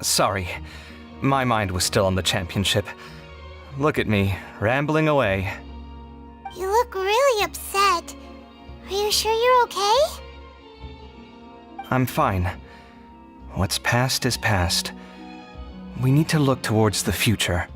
Sorry. My mind was still on the championship. Look at me, rambling away. You look really upset. Are you sure you're okay? I'm fine. What's past is past. We need to look towards the future.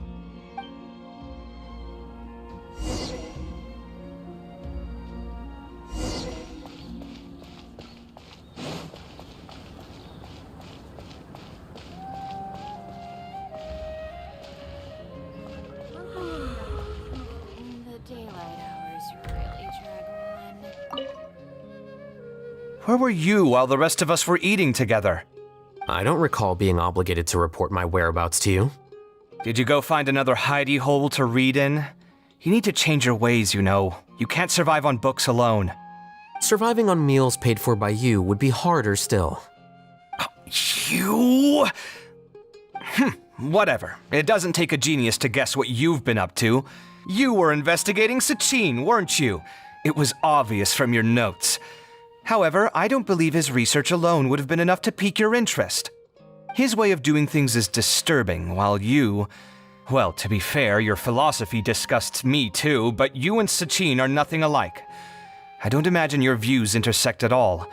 Where were you while the rest of us were eating together? I don't recall being obligated to report my whereabouts to you. Did you go find another hidey hole to read in? You need to change your ways, you know. You can't survive on books alone. Surviving on meals paid for by you would be harder still. You? Whatever. It doesn't take a genius to guess what you've been up to. You were investigating Sachin, weren't you? It was obvious from your notes. However, I don't believe his research alone would have been enough to pique your interest. His way of doing things is disturbing, while you... Well, to be fair, your philosophy disgusts me too, but you and Sachin are nothing alike. I don't imagine your views intersect at all.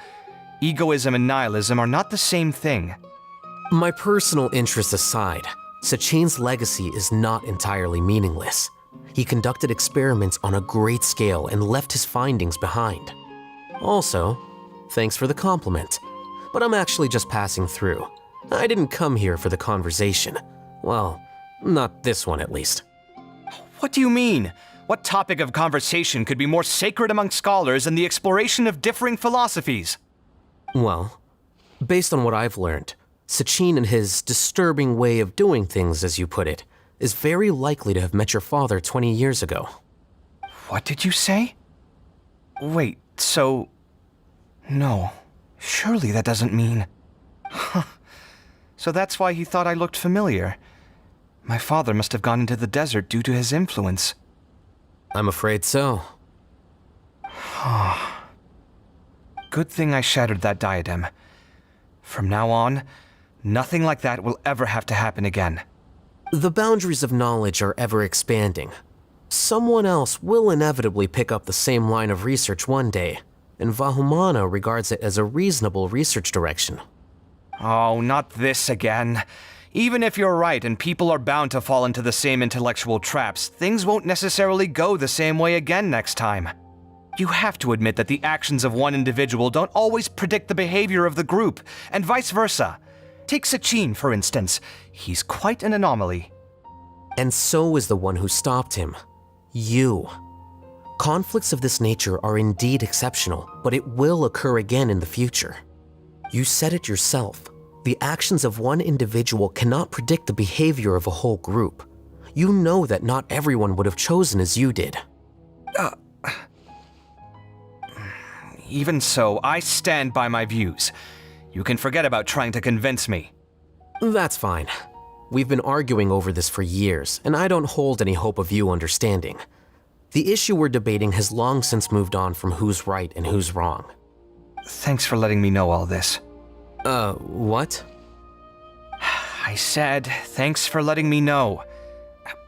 Egoism and nihilism are not the same thing. My personal interests aside, Sachin's legacy is not entirely meaningless. He conducted experiments on a great scale and left his findings behind. Also, thanks for the compliment, but I'm actually just passing through. I didn't come here for the conversation. Well, not this one at least. What do you mean? What topic of conversation could be more sacred among scholars than the exploration of differing philosophies? Well, based on what I've learned, Sachin and his disturbing way of doing things, as you put it, is very likely to have met your father 20 years ago. What did you say? Wait, so... No, surely that doesn't mean... Huh. So that's why he thought I looked familiar. My father must have gone into the desert due to his influence. I'm afraid so. Good thing I shattered that diadem. From now on, nothing like that will ever have to happen again. The boundaries of knowledge are ever expanding. Someone else will inevitably pick up the same line of research one day, and Vahumana regards it as a reasonable research direction. Oh, not this again. Even if you're right and people are bound to fall into the same intellectual traps, things won't necessarily go the same way again next time. You have to admit that the actions of one individual don't always predict the behavior of the group, and vice versa. Take Sachin, for instance. He's quite an anomaly. And so is the one who stopped him. You. Conflicts of this nature are indeed exceptional, but it will occur again in the future. You said it yourself. The actions of one individual cannot predict the behavior of a whole group. You know that not everyone would have chosen as you did. Even so, I stand by my views. You can forget about trying to convince me. That's fine. We've been arguing over this for years, and I don't hold any hope of you understanding. The issue we're debating has long since moved on from who's right and who's wrong. Thanks for letting me know all this. What? I said, thanks for letting me know.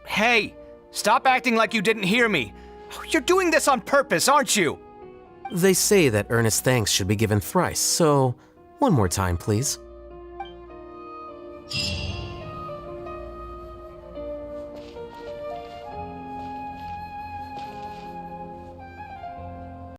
Hey, stop acting like you didn't hear me. You're doing this on purpose, aren't you? They say that earnest thanks should be given thrice, so one more time, please.